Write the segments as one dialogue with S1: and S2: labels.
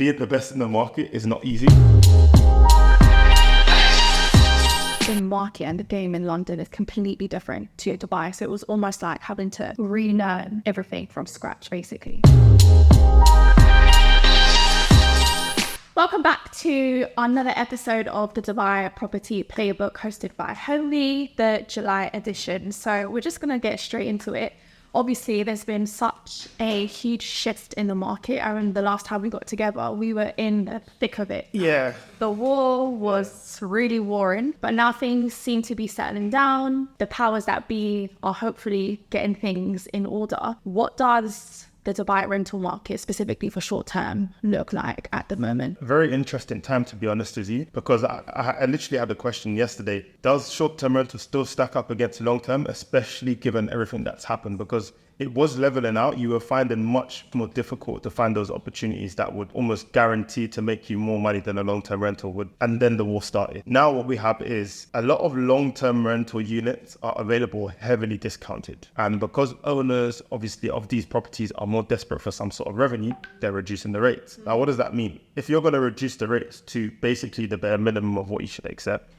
S1: being the best in the market is not easy.
S2: The market and the game in London is completely different to Dubai. So it was almost like having to relearn everything from scratch, basically. Welcome back to another episode of the Dubai Property Playbook hosted by Homevy, the July edition. So we're just going to get straight into it. Obviously, there's been such a huge shift in the market. I remember the last time we got together, we were in the thick of it.
S1: Yeah.
S2: The war was really warring, but now things seem to be settling down. The powers that be are hopefully getting things in order. What does the Dubai rental market, specifically for short term, look like at the moment?
S1: Very interesting time, to be honest with you, because I literally had a question yesterday. Does short term rental still stack up against long term, especially given everything that's happened? Because it was leveling out. You were finding much more difficult to find those opportunities that would almost guarantee to make you more money than a long-term rental would. And then the war started. Now what we have is a lot of long-term rental units are available heavily discounted. And because owners, obviously, of these properties are more desperate for some sort of revenue, they're reducing the rates. Now, what does that mean? If you're going to reduce the rates to basically the bare minimum of what you should accept,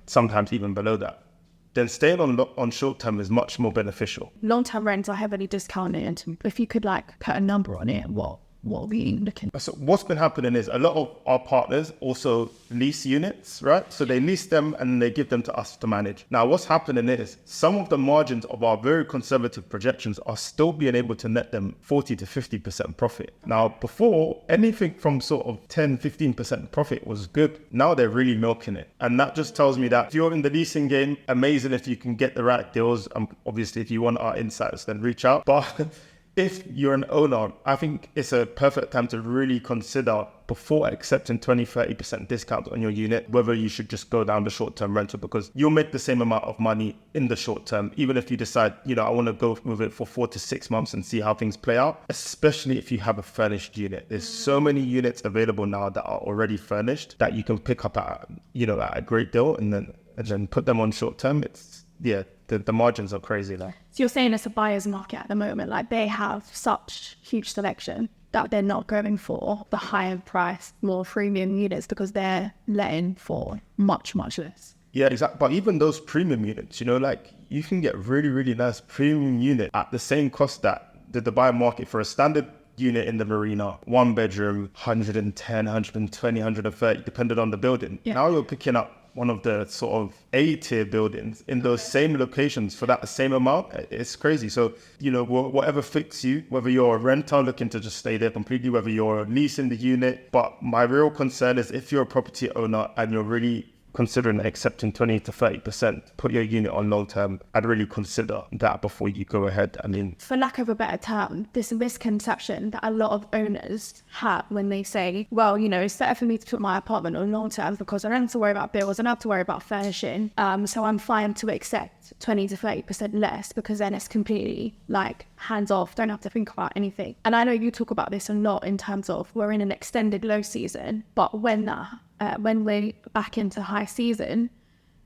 S1: sometimes even below that, then staying on short term is much more beneficial.
S2: Long-term rents are heavily discounted. If you could put a number on it, what are we looking at?
S1: So what's been happening is a lot of our partners also lease units, right? So they lease them and they give them to us to manage. Now, what's happening is some of the margins of our very conservative projections are still being able to net them 40 to 50% profit. Now, before, anything from sort of 10, 15% profit was good. Now they're really milking it. And that just tells me that if you're in the leasing game, amazing if you can get the right deals. Obviously, if you want our insights, then reach out. But if you're an owner, I think it's a perfect time to really consider, before accepting 20, 30% discount on your unit, whether you should just go down the short-term rental, because you'll make the same amount of money in the short term, even if you decide, I want to go with it for 4 to 6 months and see how things play out, especially if you have a furnished unit. There's so many units available now that are already furnished that you can pick up at a great deal and then put them on short-term. The margins are crazy now.
S2: So you're saying it's a buyer's market at the moment, they have such huge selection that they're not going for the higher price, more premium units because they're letting for much, much less.
S1: Yeah, exactly. But even those premium units, you can get really, really nice premium unit at the same cost that the Dubai market for a standard unit in the marina, 1 bedroom, 110, 120, 130, depending on the building. Yeah. Now you're picking up one of the sort of A-tier buildings in those same locations for that same amount. It's crazy. So, whatever fits you, whether you're a renter looking to just stay there completely, whether you're leasing the unit. But my real concern is if you're a property owner and you're really considering accepting 20 to 30%, put your unit on long term, I'd really consider that before you go ahead.
S2: For lack of a better term, this misconception that a lot of owners have when they say, well, it's better for me to put my apartment on long term because I don't have to worry about bills, I don't have to worry about furnishing. So I'm fine to accept 20 to 30% less because then it's completely hands off, don't have to think about anything. And I know you talk about this a lot in terms of we're in an extended low season, but when we're back into high season,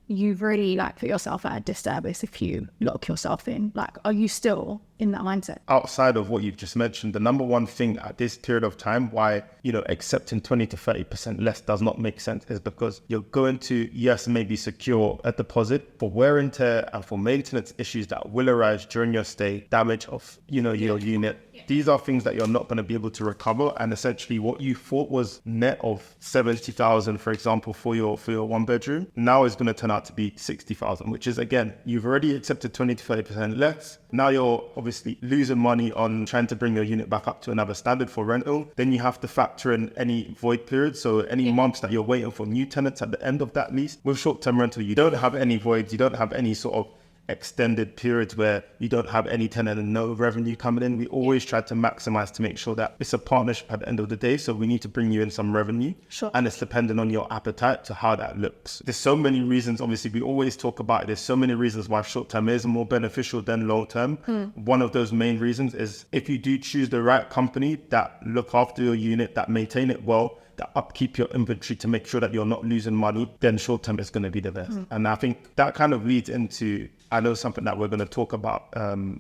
S2: you've really put yourself at a disservice if you lock yourself in. Are you still in that mindset?
S1: Outside of what you've just mentioned, the number one thing at this period of time why, accepting 20 to 30% less does not make sense is because you're going to, yes, maybe secure a deposit for wear and tear and for maintenance issues that will arise during your stay, damage of, your unit. Yeah. These are things that you're not going to be able to recover. And essentially what you thought was net of 70,000, for example, for your 1 bedroom, now is going to turn out to be 60,000, which is, again, you've already accepted 20 to 30% less. Now you're obviously losing money on trying to bring your unit back up to another standard for rental. Then you have to factor in any void periods. So any months that you're waiting for new tenants at the end of that lease. With short-term rental, you don't have any voids. You don't have any sort of extended periods where you don't have any tenant and no revenue coming in. We always try to maximize to make sure that it's a partnership at the end of the day. So we need to bring you in some revenue.
S2: Sure.
S1: And it's dependent on your appetite to how that looks. There's so many reasons. Obviously, we always talk about it. There's so many reasons why short-term is more beneficial than long-term. One of those main reasons is if you do choose the right company that look after your unit, that maintain it well, that upkeep your inventory to make sure that you're not losing money, then short-term is going to be the best. And I think that kind of leads into, I know, something that we're going to talk about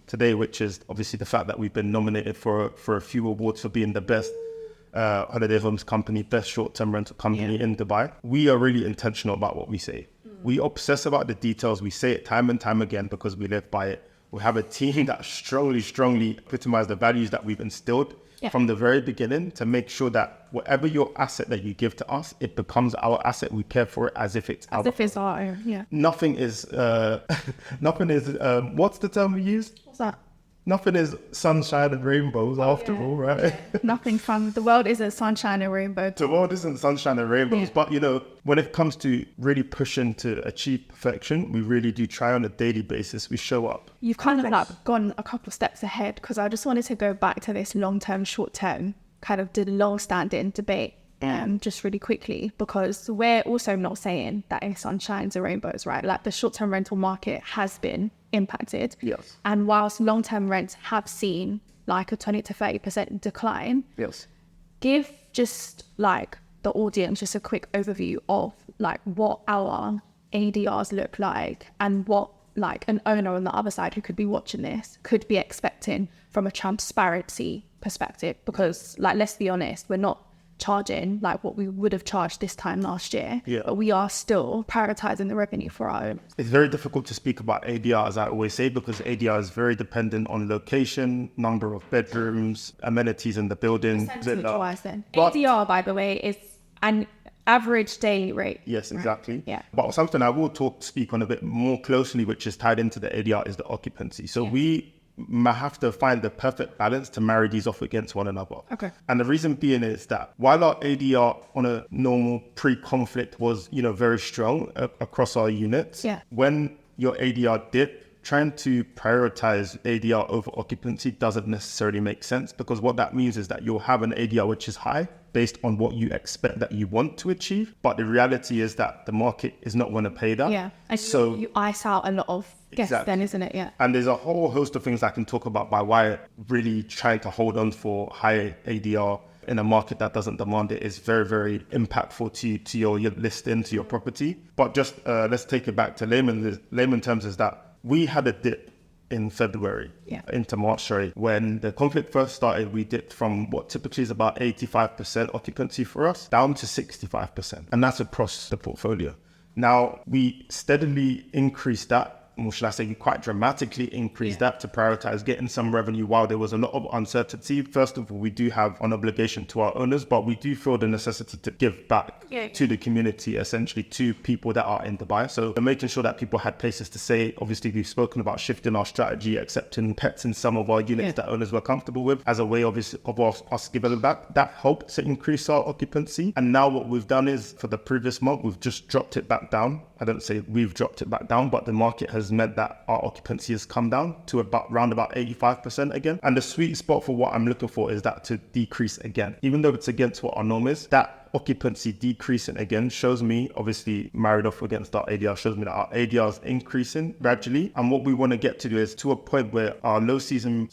S1: today, which is obviously the fact that we've been nominated for a few awards for being the best holiday homes company, best short-term rental company in Dubai. We are really intentional about what we say. We obsess about the details. We say it time and time again because we live by it. We have a team that strongly epitomize the values that we've instilled from the very beginning to make sure that whatever your asset that you give to us, it becomes our asset. We care for it as if it's our
S2: own.
S1: Nothing is, what's the term we use?
S2: What's that?
S1: Nothing is sunshine and rainbows after all, right?
S2: Yeah. Nothing fun. The world isn't sunshine and rainbows.
S1: The world isn't sunshine and rainbows. But, when it comes to really pushing to achieve perfection, we really do try on a daily basis. We show up.
S2: You've kind of gone a couple of steps ahead, because I just wanted to go back to this long-term, short-term, kind of the long-standing debate. Just really quickly, because we're also not saying that it's sunshines and rainbows, right? Like, the short-term rental market has been impacted.
S1: Yes.
S2: And whilst long-term rents have seen like a 20 to 30% decline,
S1: Yes.
S2: give just like the audience just a quick overview of like what our ADRs look like and what like an owner on the other side who could be watching this could be expecting from a transparency perspective. Because, like, let's be honest, we're not charging like what we would have charged this time last year, but we are still prioritizing the revenue for our own.
S1: It's very difficult to speak about ADR, as I always say, because ADR is very dependent on location, number of bedrooms, amenities in the building.
S2: Percentage-wise then. ADR, by the way, is an average daily rate.
S1: Yes, exactly.
S2: Yeah.
S1: But something I will speak on a bit more closely, which is tied into the ADR, is the occupancy. So we have to find the perfect balance to marry these off against one another.
S2: Okay.
S1: And the reason being is that while our ADR on a normal pre-conflict was, very strong across our units, when your ADR dipped, trying to prioritize ADR over occupancy doesn't necessarily make sense, because what that means is that you'll have an ADR which is high based on what you expect that you want to achieve. But the reality is that the market is not going to pay that.
S2: Yeah. And
S1: so
S2: you ice out a lot of guests then, isn't it? Yeah.
S1: And there's a whole host of things I can talk about by why really trying to hold on for high ADR in a market that doesn't demand it is very, very impactful to your listing, to your property. But just let's take it back to layman terms, is that we had a dip in February into March, when the conflict first started. We dipped from what typically is about 85% occupancy for us down to 65%. And that's across the portfolio. Now, we steadily increased that, or should I say quite dramatically increased that, to prioritize getting some revenue while there was a lot of uncertainty. First of all, we do have an obligation to our owners, but we do feel the necessity to give back to the community, essentially to people that are in Dubai. So we're making sure that people had places to stay. Obviously, we've spoken about shifting our strategy, accepting pets in some of our units that owners were comfortable with as a way of us giving back. That helped to increase our occupancy. And now what we've done is, for the previous month, we've just dropped it back down. I don't say we've dropped it back down, but the market has meant that our occupancy has come down to around about 85% again. And the sweet spot for what I'm looking for is that to decrease again. Even though it's against what our norm is, that occupancy decreasing again shows me, obviously married off against our ADR, shows me that our ADR is increasing gradually. And what we want to get to is to a point where our low season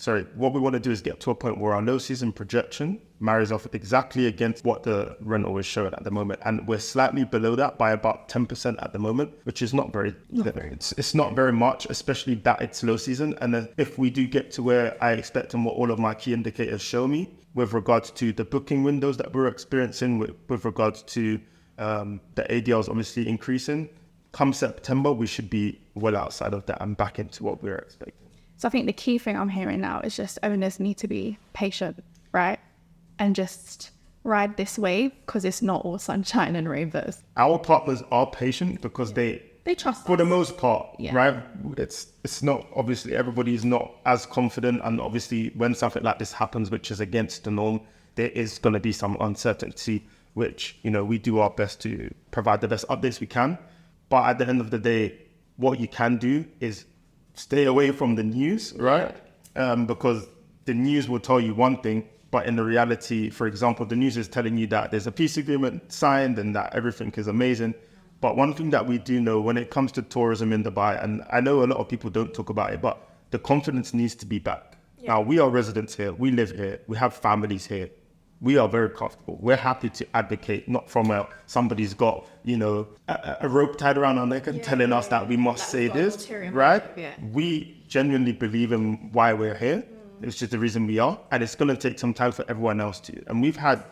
S1: projection marries off exactly against what the rental is showing at the moment. And we're slightly below that by about 10% at the moment, which is not very, it's not very much, especially that it's low season. And then if we do get to where I expect and what all of my key indicators show me with regards to the booking windows that we're experiencing, with regards to the ADRs obviously increasing, come September, we should be well outside of that and back into what we're expecting.
S2: So I think the key thing I'm hearing now is just owners need to be patient, right? And just ride this wave, because it's not all sunshine and rainbows.
S1: Our partners are patient because they
S2: trust
S1: for
S2: us.
S1: the most part, right? It's not, obviously everybody is not as confident, and obviously when something like this happens, which is against the norm, there is going to be some uncertainty, which, we do our best to provide the best updates we can. But at the end of the day, what you can do is stay away from the news, right? Because the news will tell you one thing, but in the reality, for example, the news is telling you that there's a peace agreement signed and that everything is amazing. But one thing that we do know when it comes to tourism in Dubai, and I know a lot of people don't talk about it, but the confidence needs to be back. Now, we are residents here. We live here. We have families here. We are very comfortable. We're happy to advocate, not from somebody's got, a rope tied around our neck and telling us that we must say this, right? We genuinely believe in why we're here. which is the reason we are. And it's going to take some time for everyone else to. And we've had,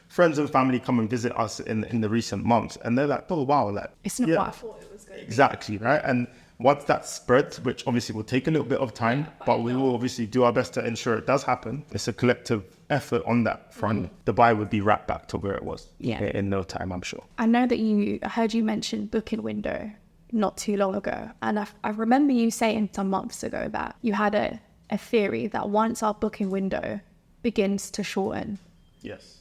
S1: friends and family come and visit us in the recent months. And they're like, oh, wow. Like,
S2: it's not what I thought it was going to be.
S1: Exactly, right? And once that spreads, which obviously will take a little bit of time, but we will obviously do our best to ensure it does happen. It's a collective effort on that front. Dubai would be right back to where it was in no time, I'm sure.
S2: I know that I heard you mention booking window not too long ago. And I remember you saying some months ago that you had a theory that once our booking window begins to shorten,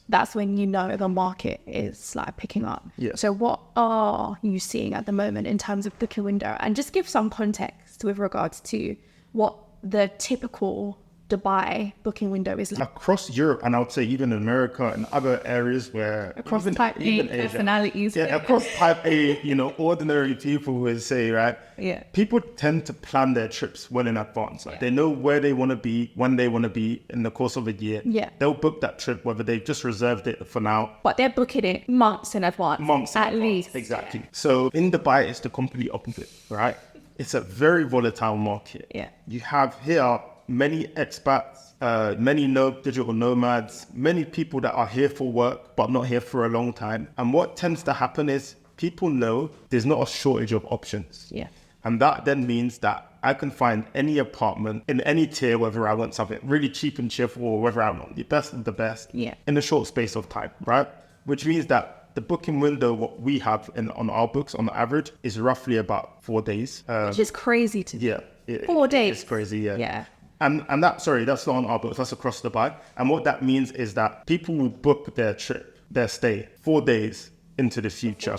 S2: that's when the market is like picking up. So what are you seeing at the moment in terms of booking window? And just give some context with regards to what the typical Dubai booking window is like.
S1: Across Europe, and I would say even in America and other areas where...
S2: Across type A personalities.
S1: Yeah, across type A, ordinary people would say, right?
S2: Yeah.
S1: People tend to plan their trips well in advance. Like they know where they want to be, when they want to be in the course of a year.
S2: Yeah.
S1: They'll book that trip, whether they've just reserved it for now.
S2: But they're booking it months in advance. At least.
S1: Exactly. Yeah. So in Dubai, it's the complete opposite, right? It's a very volatile market.
S2: Yeah.
S1: You have here many expats, many digital nomads, many people that are here for work, but not here for a long time. And what tends to happen is people know there's not a shortage of options.
S2: Yeah.
S1: And that then means that I can find any apartment in any tier, whether I want something really cheap and cheerful or whether I want the best of the best in a short space of time, right? Which means that the booking window, what we have on our books on average is roughly about 4 days.
S2: Which is crazy to me.
S1: Yeah.
S2: 4 days.
S1: It's crazy, yeah.
S2: Yeah.
S1: And that's not on our books, that's across Dubai. And what that means is that people will book their trip, their stay, 4 days into the future.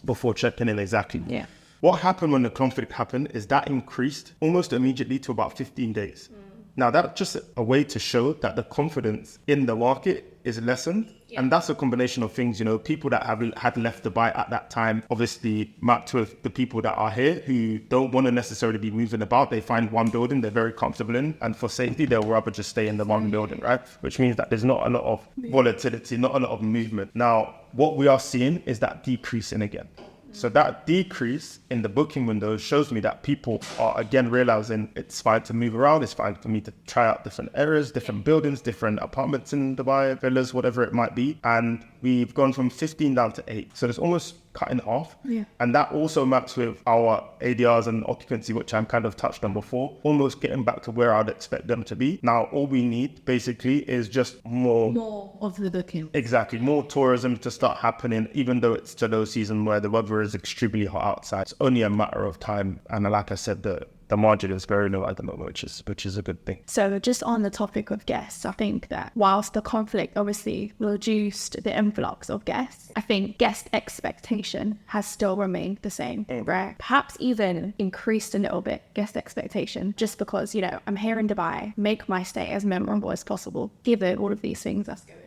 S1: Before checking in, exactly.
S2: Yeah.
S1: What happened when the conflict happened is that increased almost immediately to about 15 days. Now, that's just a way to show that the confidence in the market is lessened. Yeah. And that's a combination of things, people that had left Dubai at that time, obviously matched with the people that are here who don't want to necessarily be moving about. They find one building they're very comfortable in, and for safety, they'll rather just stay in the one building, right? Which means that there's not a lot of volatility, not a lot of movement. Now, what we are seeing is that decreasing again. So that decrease in the booking window shows me that people are again realizing it's fine to move around. It's fine for me to try out different areas, different buildings, different apartments in Dubai, villas, whatever it might be. And we've gone from 15 down to 8. So it's almost cut in half.
S2: Yeah.
S1: And that also maps with our ADRs and occupancy, which I'm kind of touched on before, almost getting back to where I'd expect them to be. Now, all we need basically is just more
S2: of the booking.
S1: Exactly. More tourism to start happening, even though it's the low season where the weather is extremely hot outside. It's only a matter of time. And like I said, the margin is very low at the moment, which is a good thing.
S2: So just on the topic of guests, I think that whilst the conflict obviously reduced the influx of guests, I think guest expectation has still remained the same, right? Perhaps even increased a little bit, guest expectation, just because, I'm here in Dubai, make my stay as memorable as possible, given all of these things that's going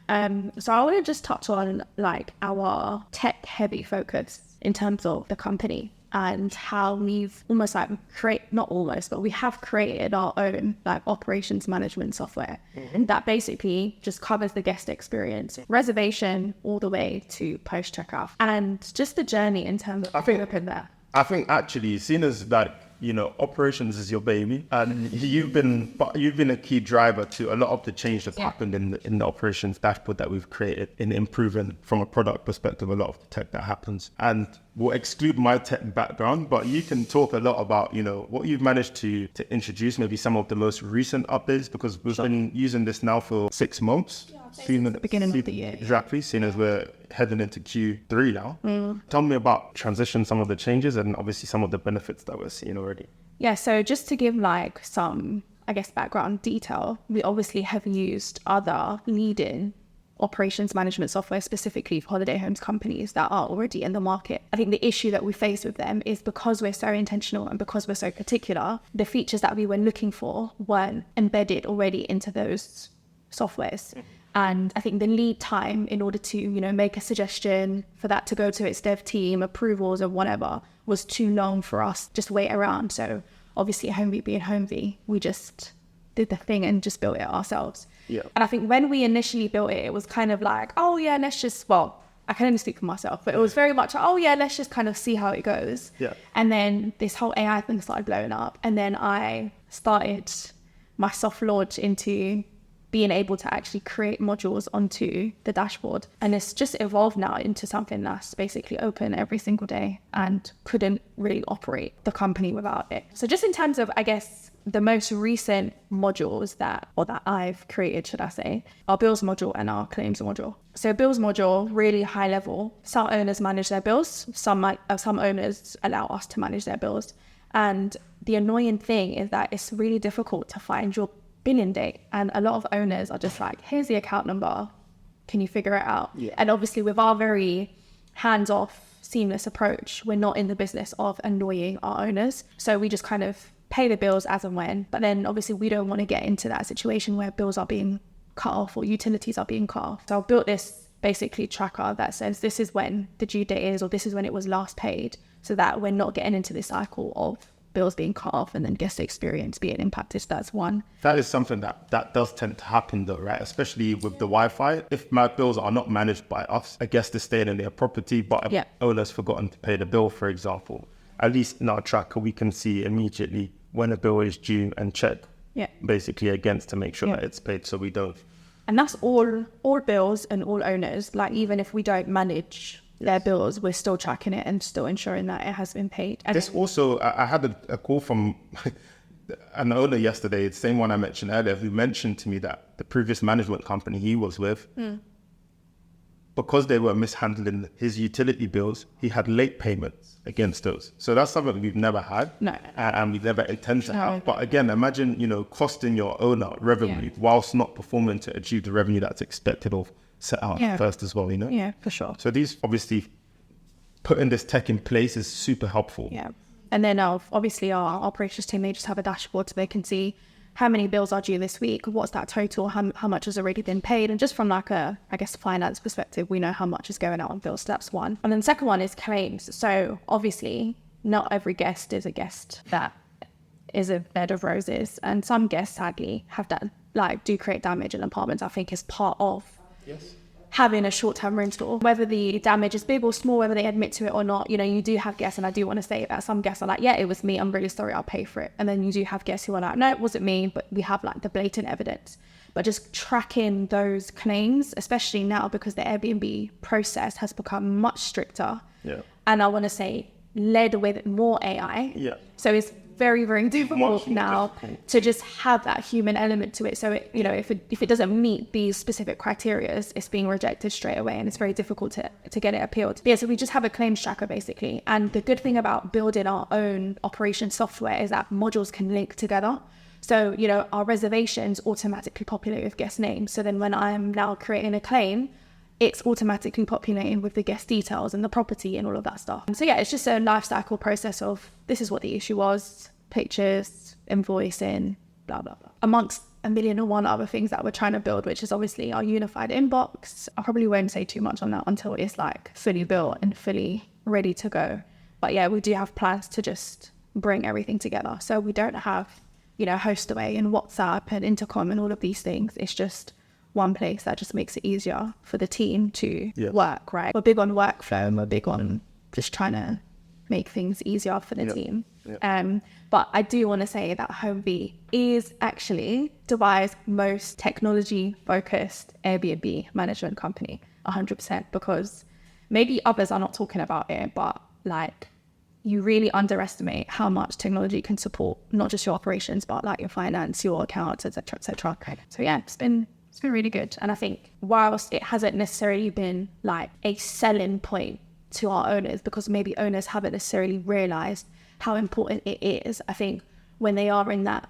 S2: on. So I want to just touch on our tech heavy focus in terms of the company. And how we've we have created our own operations management software that basically just covers the guest experience, reservation all the way to post checkout, and just the journey in terms of up in there.
S1: I think actually, seen as operations is your baby, and you've been a key driver to a lot of the change that's happened in the operations dashboard that we've created in improving from a product perspective a lot of the tech that happens. And we'll exclude my tech background, but you can talk a lot about what you've managed to introduce, maybe some of the most recent updates, because we've been using this now for 6 months.
S2: Since the beginning of the year.
S1: Exactly, seeing as we're heading into Q3 now. Tell me about transition, some of the changes, and obviously some of the benefits that we're seeing already.
S2: Yeah, so just to give some, background detail, we obviously have used other leading operations management software specifically for holiday homes companies that are already in the market. I think the issue that we face with them is because we're so intentional and because we're so particular, the features that we were looking for weren't embedded already into those softwares. And I think the lead time in order to, make a suggestion for that to go to its dev team, approvals or whatever, was too long for us just wait around. So obviously Homevy being Homevy, we just did the thing and just built it ourselves.
S1: Yeah.
S2: And I think when we initially built it, it was kind of like, I can only speak for myself, but it was very much, let's just kind of see how it goes.
S1: Yeah.
S2: And then this whole AI thing started blowing up. And then I started my soft launch into being able to actually create modules onto the dashboard. And it's just evolved now into something that's basically open every single day and couldn't really operate the company without it. So just in terms of, I guess, the most recent modules that I've created, should I say, our bills module and our claims module. So bills module, really high level. Some owners manage their bills. Some owners allow us to manage their bills. And the annoying thing is that it's really difficult to find your billing date. And a lot of owners are just like, here's the account number. Can you figure it out? Yeah. And obviously with our very hands-off, seamless approach, we're not in the business of annoying our owners. So we just kind of pay the bills as and when. But then obviously we don't want to get into that situation where bills are being cut off or utilities are being cut off. So I built this basically tracker that says this is when the due date is, or this is when it was last paid, so that we're not getting into this cycle of bills being cut off and then guest experience being impacted. So that's one.
S1: That is something that does tend to happen though, right? Especially with the Wi-Fi. If my bills are not managed by us, a guest is staying in their property, but an owner's forgotten to pay the bill, for example, at least in our tracker, we can see immediately when a bill is due and check basically against to make sure that it's paid, so we don't.
S2: And that's all bills and all owners. Like even if we don't manage their bills, we're still tracking it and still ensuring that it has been paid. And
S1: this also, I had a call from an owner yesterday, the same one I mentioned earlier, who mentioned to me that the previous management company he was with, because they were mishandling his utility bills, he had late payments against those. So that's something we've never had.
S2: No.
S1: And we never intend to have. But again, imagine, costing your owner revenue whilst not performing to achieve the revenue that's expected or set out first as well,
S2: Yeah, for sure.
S1: So these, obviously, putting this tech in place is super helpful.
S2: Yeah. And then obviously our operations team, they just have a dashboard so they can see how many bills are due this week, what's that total, how much has already been paid. And just from like a, I guess, finance perspective, we know how much is going out on bills. So that's one. And then the second one is claims. So obviously not every guest is a guest that is a bed of roses. And some guests sadly have that, like, do create damage in apartments, I think is part of having a short-term rental. Whether the damage is big or small, whether they admit to it or not, you do have guests, and I do want to say that some guests are like, yeah, it was me, I'm really sorry, I'll pay for it. And then you do have guests who are like, no, it wasn't me, but we have like the blatant evidence. But just tracking those claims, especially now because the Airbnb process has become much stricter. Yeah. And I want to say led with more AI. Yeah. So it's very, very difficult now to just have that human element to it. So, if it doesn't meet these specific criteria, it's being rejected straight away, and it's very difficult to get it appealed. But yeah, so we just have a claims tracker basically. And the good thing about building our own operation software is that modules can link together. So, our reservations automatically populate with guest names. So then when I'm now creating a claim, it's automatically populating with the guest details and the property and all of that stuff. So yeah, it's just a life cycle process of this is what the issue was, pictures, invoicing, blah, blah, blah. Amongst a million and one other things that we're trying to build, which is obviously our unified inbox. I probably won't say too much on that until it's like fully built and fully ready to go. But yeah, we do have plans to just bring everything together. So we don't have, host away and WhatsApp and intercom and all of these things. It's just one place that just makes it easier for the team to work, right? We're big on workflow and we're big on just trying to make things easier for the team. But I do want to say that Homevy is actually Dubai's most technology-focused Airbnb management company, 100%, because maybe others are not talking about it, but like you really underestimate how much technology can support not just your operations, but like your finance, your accounts, etc., etc. So yeah, it's been really good. And I think whilst it hasn't necessarily been like a selling point to our owners, because maybe owners haven't necessarily realized how important it is, I think when they are in that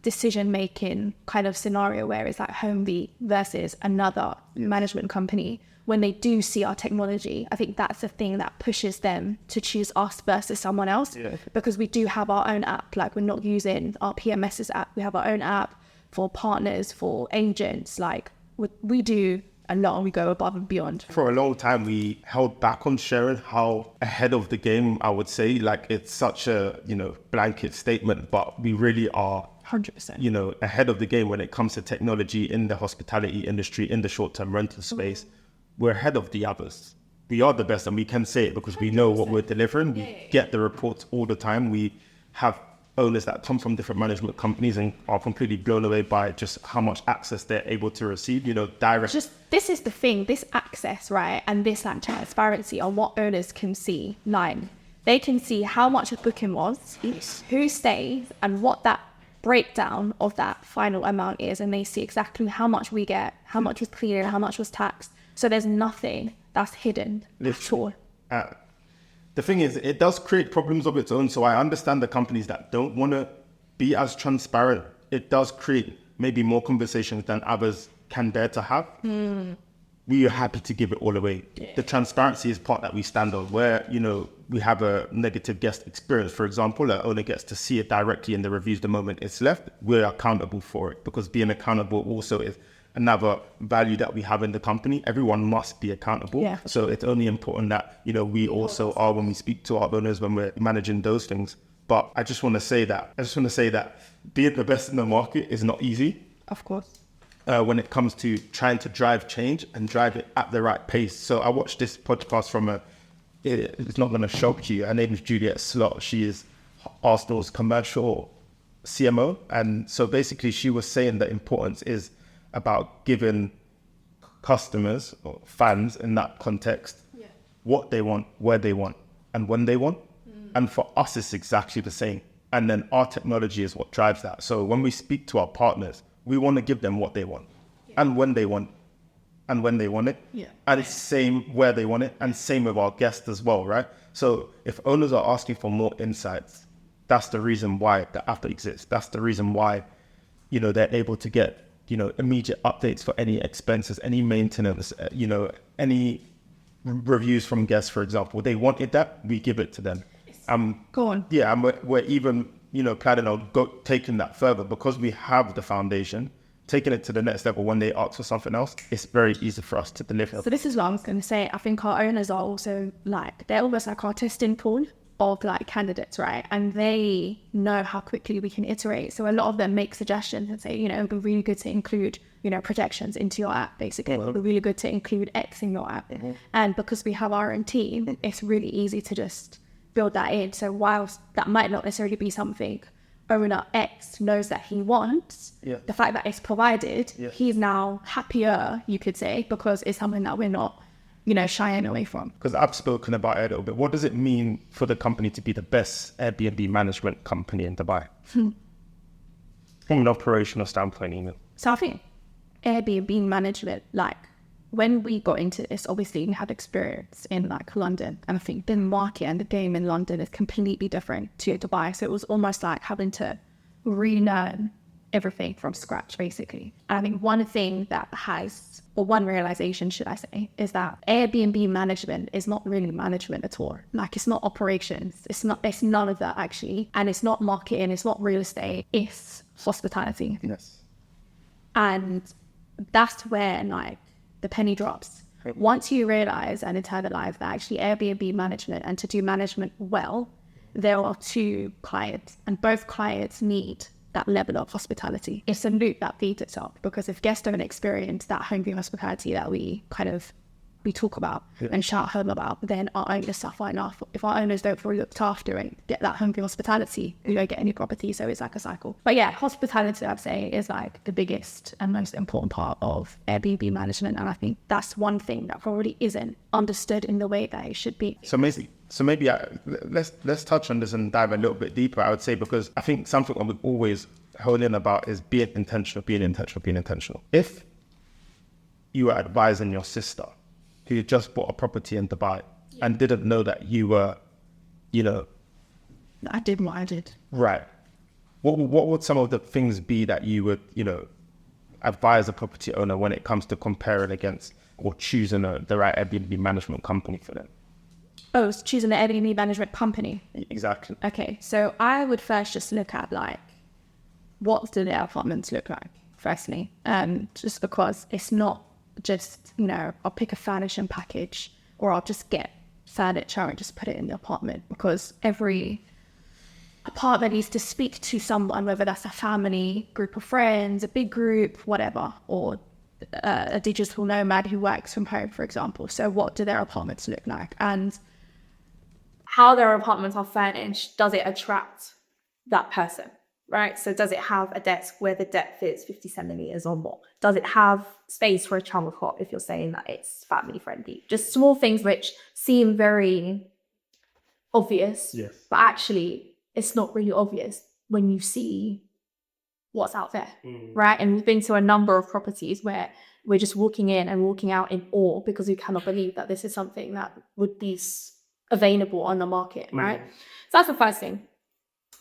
S2: decision-making kind of scenario where it's like Homevy versus another management company, when they do see our technology, I think that's the thing that pushes them to choose us versus someone else. Because we do have our own app. Like, we're not using our PMS's app. We have our own app for partners, for agents. Like, we do a lot, we go above and beyond.
S1: For a long time, we held back on sharing how ahead of the game, I would say. Like, it's such a, blanket statement, but we really are
S2: 100%,
S1: ahead of the game when it comes to technology in the hospitality industry, in the short-term rental space. We're ahead of the others. We are the best, and we can say it because we know what we're delivering. We get the reports all the time. We have owners that come from different management companies and are completely blown away by just how much access they're able to receive, direct.
S2: This is the thing, this access, right? And this like transparency on what owners can see line. They can see how much a booking was, who stays, and what that breakdown of that final amount is. And they see exactly how much we get, how much was cleared, how much was taxed. So there's nothing that's hidden at all.
S1: The thing is, it does create problems of its own. So I understand the companies that don't want to be as transparent. It does create maybe more conversations than others can dare to have. We are happy to give it all away. Yeah. The transparency is part that we stand on, where, we have a negative guest experience, for example, an owner gets to see it directly in the reviews the moment it's left. We're accountable for it, because being accountable also is another value that we have in the company. Everyone must be accountable. Yeah. So it's only important that, we also are when we speak to our owners, when we're managing those things. But I just want to say that being the best in the market is not easy.
S2: Of course.
S1: When it comes to trying to drive change and drive it at the right pace. So I watched this podcast from it's not going to shock you. Her name is Juliet Slot. She is Arsenal's commercial CMO. And so basically she was saying the importance is about giving customers or fans in that context what they want, where they want, and when they want. And for us, it's exactly the same. And then our technology is what drives that. So when we speak to our partners, we want to give them what they want and when they want it. Yeah. And it's same where they want it, and same with our guests as well, right? So if owners are asking for more insights, that's the reason why the app exists. That's the reason why, they're able to get, immediate updates for any expenses, any maintenance, any reviews from guests, for example. They wanted that, we give it to them.
S2: Go on.
S1: Yeah, and we're even, planning on taking that further, because we have the foundation, taking it to the next level. When they ask for something else, it's very easy for us to deliver.
S2: So this is what I was going to say. I think our owners are also they're almost like our testing pool of candidates, right? And they know how quickly we can iterate. So a lot of them make suggestions and say, it'd be really good to include, projections into your app, basically. It'd be really good to include X in your app. And because we have our own team, it's really easy to just build that in. So whilst that might not necessarily be something owner X knows that he wants, the fact that it's provided, he's now happier, you could say, because it's something that we're not, shying away from.
S1: Because I've spoken about it a little bit. What does it mean for the company to be the best Airbnb management company in Dubai? From an operational standpoint, even.
S2: So I think Airbnb management, when we got into this, obviously we had experience in London, and I think the market and the game in London is completely different to Dubai. So it was almost like having to relearn everything from scratch, basically. And I think one thing that one realization, should I say, is that Airbnb management is not really management at all. It's not operations. It's none of that, actually. And it's not marketing. It's not real estate. It's hospitality.
S1: Yes.
S2: And that's where the penny drops. Once you realize and internalize that actually Airbnb management, and to do management well, there are two clients, and both clients need that level of hospitality. It's a loop that feeds itself, because if guests don't experience that Homevy hospitality that we talk about and shout home about, then our owners suffer enough. If our owners don't feel looked after and get that Homevy hospitality, we don't get any property. So it's a cycle. But yeah, hospitality, I'd say, is the biggest and most important part of Airbnb management. And I think that's one thing that probably isn't understood in the way that it should be.
S1: So maybe let's touch on this and dive a little bit deeper, I would say, because I think something that we always hone in about is being intentional. If you were advising your sister who just bought a property in Dubai and didn't know that you were,
S2: I did what I did.
S1: Right. What would some of the things be that you would, advise a property owner when it comes to comparing against or choosing the right Airbnb management company for them?
S2: Oh, it's choosing an Airbnb management company.
S1: Exactly.
S2: Okay, so I would first just look at what do their apartments look like, firstly. Just because it's not just, I'll pick a furnishing package, or I'll just get furniture and just put it in the apartment, because every apartment needs to speak to someone, whether that's a family, group of friends, a big group, whatever, or a digital nomad who works from home, for example. So what do their apartments look like? And how their apartments are furnished, does it attract
S3: that person, right? So does it have a desk where the depth fits 50 centimeters or more? Does it have space for a travel cot if you're saying that it's family friendly? Just small things which seem very obvious,
S1: Yes.
S3: but actually it's not really obvious when you see what's out there, right? And we've been to a number of properties where we're just walking in and walking out in awe because we cannot believe that this is something that would be available on the market, right? So that's the first thing.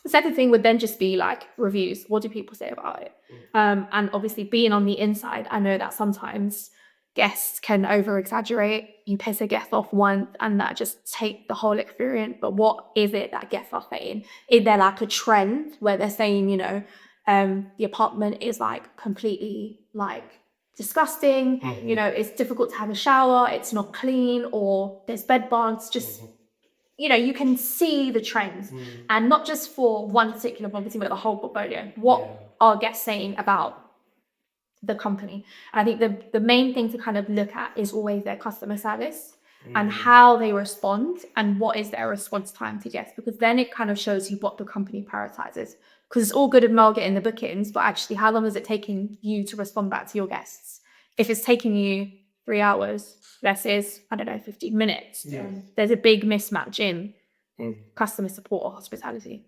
S3: The second thing would then just be like reviews. What do people say about it? And obviously being on the inside, I know that sometimes guests can over exaggerate. You piss a guest off once and that just take the whole experience. But what is it that guests are saying? Is there like a trend where they're saying, you know, the apartment is like completely like disgusting, you know, it's difficult to have a shower, it's not clean, or there's bed bugs, just you know, you can see the trends, and not just for one particular property, but the whole portfolio. What are guests saying about the company? And I think the main thing to kind of look at is always their customer service and how they respond and what is their response time to guests, because then it kind of shows you what the company prioritizes. Because it's all good and well getting the bookings, but actually how long is it taking you to respond back to your guests? If it's taking you 3 hours versus, I don't know, 15 minutes, there's a big mismatch in customer support or hospitality.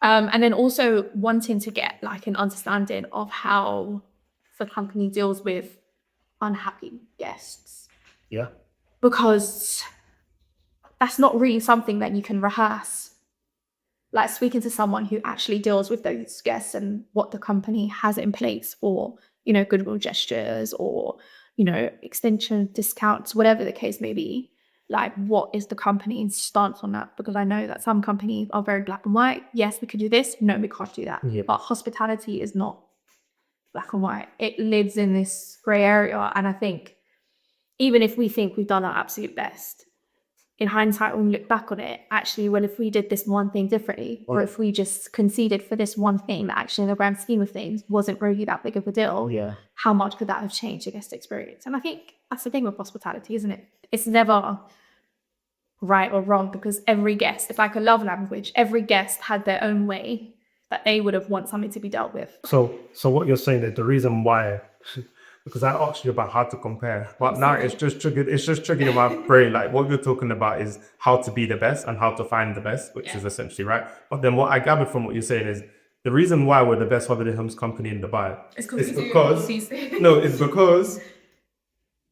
S3: And then also wanting to get like an understanding of how the company deals with unhappy guests.
S1: Yeah.
S3: Because that's not really something that you can rehearse. Like speaking to someone who actually deals with those guests and what the company has in place for, you know, goodwill gestures or, you know, extension discounts, whatever the case may be. Like, what is the company's stance on that? Because I know that some companies are very black and white. Yes, we could do this. No, we can't do that. But hospitality is not black and white. It lives in this grey area. And I think even if we think we've done our absolute best, in hindsight, when we look back on it, actually, well, if we did this one thing differently, or if we just conceded for this one thing that actually in the grand scheme of things wasn't really that big of a deal, how much could that have changed the guest experience? And I think that's the thing with hospitality, isn't it? It's never right or wrong, because every guest, it's like a love language. Every guest had their own way that they would have want something to be dealt with.
S4: So what you're saying is the reason why, because I asked you about how to compare, but now it's just triggered in my brain. Like what you're talking about is how to be the best and how to find the best, which is essentially right. But then what I gathered from what you're saying is the reason why we're the best holiday homes company in Dubai is because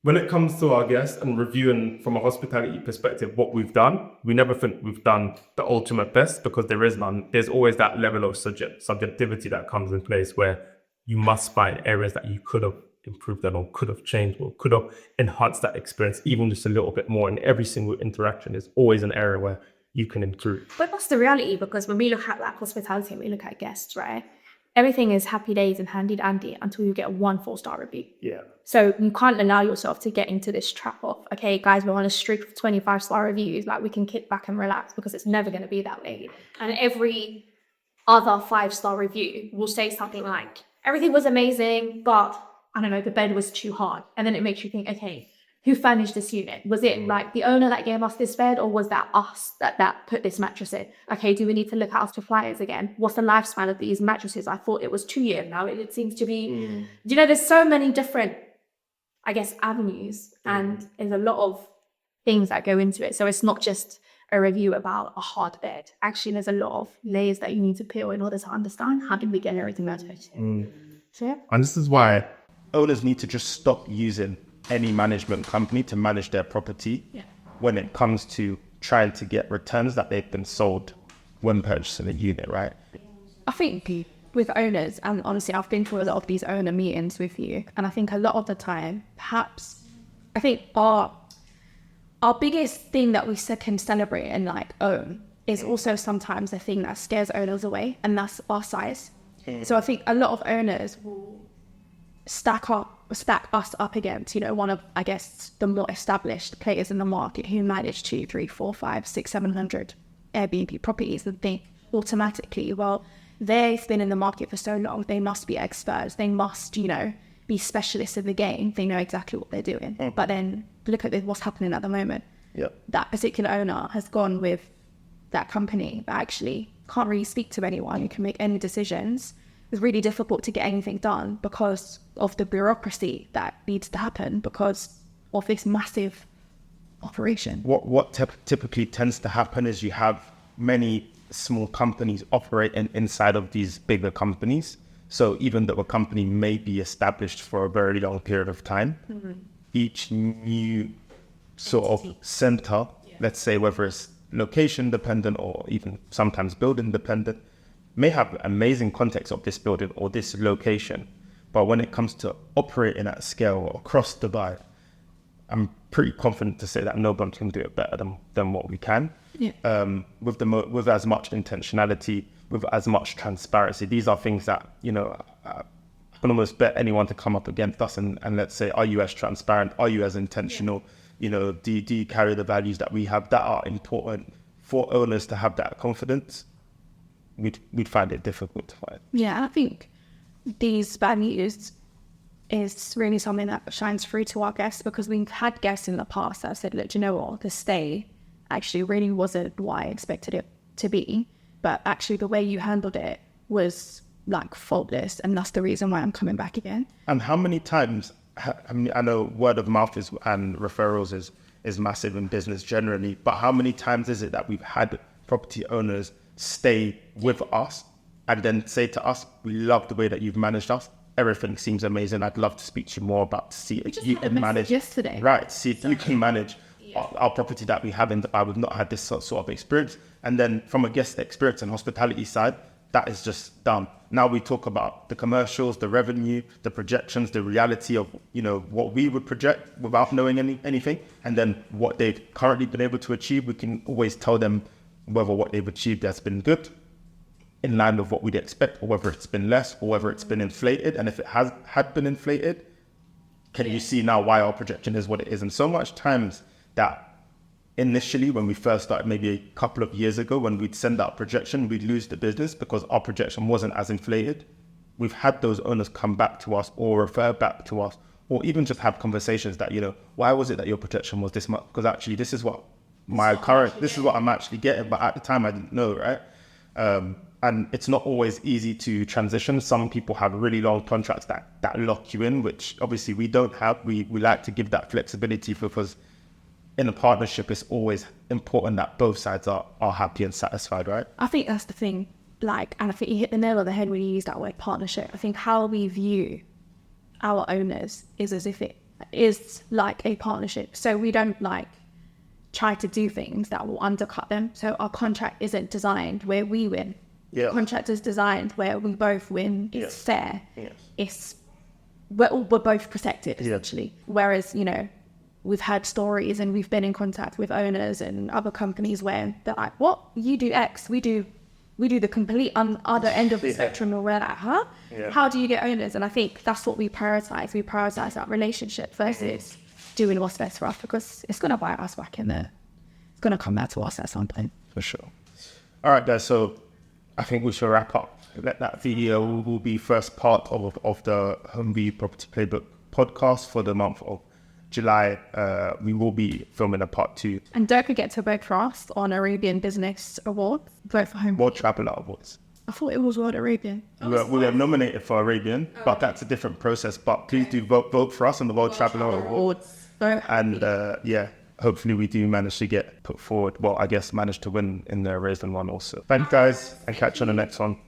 S4: when it comes to our guests and reviewing from a hospitality perspective what we've done, we never think we've done the ultimate best, because there is none. There's always that level of subjectivity that comes in place where you must find areas that you could have improved on or could have changed or could have enhanced that experience even just a little bit more. And every single interaction is always an area where you can improve.
S3: But that's the reality, because when we look at like hospitality and we look at guests, right? Everything is happy days and handy dandy until you get a 1 4-star review.
S1: Yeah.
S3: So you can't allow yourself to get into this trap of, okay, guys, we're on a streak of 25-star reviews. Like we can kick back and relax, because it's never going to be that way. And every other 5-star review will say something like, everything was amazing, but I don't know, the bed was too hard. And then it makes you think, okay, who furnished this unit? Was it like the owner that gave us this bed, or was that us that put this mattress in? Okay, do we need to look at our suppliers again? What's the lifespan of these mattresses? I thought it was 2 years. Now it seems to be, you know, there's so many different, I guess, avenues, and there's a lot of things that go into it. So it's not just a review about a hard bed. Actually, there's a lot of layers that you need to peel in order to understand how did we get everything out of it. So, yeah.
S1: And this is why owners need to just stop using any management company to manage their property when it comes to trying to get returns that they've been sold when purchasing a unit, right?
S2: I think with owners, and honestly, I've been through a lot of these owner meetings with you, and I think a lot of the time, perhaps, I think our biggest thing that we can celebrate and like own is also sometimes the thing that scares owners away, and that's our size. So I think a lot of owners will stack us up against, you know, one of, I guess, the more established players in the market who manage 2, 3, 4, 5, 6, 700 Airbnb properties, and think automatically, well, they've been in the market for so long, they must be experts, they must, you know, be specialists in the game, they know exactly what they're doing. But then look at what's happening at the moment. That particular owner has gone with that company, but actually can't really speak to anyone who can make any decisions. It's really difficult to get anything done because of the bureaucracy that needs to happen because of this massive operation.
S1: What typically tends to happen is you have many small companies operating inside of these bigger companies. So even though a company may be established for a very long period of time, each new sort of center, let's say whether it's location dependent or even sometimes building dependent, may have amazing context of this building or this location. But when it comes to operating at scale across Dubai, I'm pretty confident to say that nobody can do it better than what we can. With as much intentionality, with as much transparency. These are things that, you know, I can almost bet anyone to come up against us and let's say, are you as transparent? Are you as intentional? You know, do you carry the values that we have that are important for owners to have that confidence? We'd find it difficult to find.
S2: Yeah, I think these values is really something that shines through to our guests because we've had guests in the past that said, look, do you know what, the stay actually really wasn't what I expected it to be, but actually the way you handled it was like faultless, and that's the reason why I'm coming back again. And
S1: how many times, I know word of mouth and referrals is massive in business generally, but how many times is it that we've had property owners stay with us and then say to us, we love the way that you've managed us. Everything seems amazing. I'd love to speak to you more about to see if you can manage
S2: yesterday.
S1: Right. See if you can manage our property that we have in Dubai. We've not had this sort of experience. And then from a guest experience and hospitality side, that is just done. Now we talk about the commercials, the revenue, the projections, the reality of, you know, what we would project without knowing anything. And then what they've currently been able to achieve. We can always tell them whether what they've achieved has been good, in line with what we'd expect, or whether it's been less, or whether it's been inflated. And if it had been inflated, can you see now why our projection is what it is? And so much times that initially when we first started, maybe a couple of years ago, when we'd send out projection, we'd lose the business because our projection wasn't as inflated. We've had those owners come back to us or refer back to us, or even just have conversations that, you know, why was it that your projection was this much? Because actually this is what this is what I'm actually getting, but at the time I didn't know, right? And it's not always easy to transition. Some people have really long contracts that lock you in, which obviously we don't have. We like to give that flexibility because in a partnership, it's always important that both sides are happy and satisfied, right?
S2: I think that's the thing. Like, and I think you hit the nail on the head when you use that word partnership. I think how we view our owners is as if it is like a partnership. So we don't like try to do things that will undercut them. So our contract isn't designed where we win.
S1: Yeah.
S2: Contract is designed where we both win. It's fair.
S1: Yes.
S2: We're both protected, essentially. Whereas, you know, we've had stories and we've been in contact with owners and other companies where they're like, what? You do X, we do the complete other end of the spectrum, and we're like, huh? Yeah. How do you get owners? And I think that's what we prioritize. We prioritize that relationship versus doing what's best for us, because it's going to bite us back in there. It's going to come back to us at some point.
S1: For sure. All right, guys. So I think we should wrap up. That video will be first part of the Homevy Property Playbook podcast for the month of July. We will be filming a part 2.
S2: And don't forget to vote for us on Arabian Business Award. Vote for Homevy.
S1: World Traveller Awards.
S2: I thought it was World Arabian.
S1: We were nominated for Arabian, but that's a different process. But please do vote for us on the World Traveller Awards. And hopefully we do manage to get put forward. Well, I guess manage to win in the Raised one also. Thanks, guys, and catch you on the next one.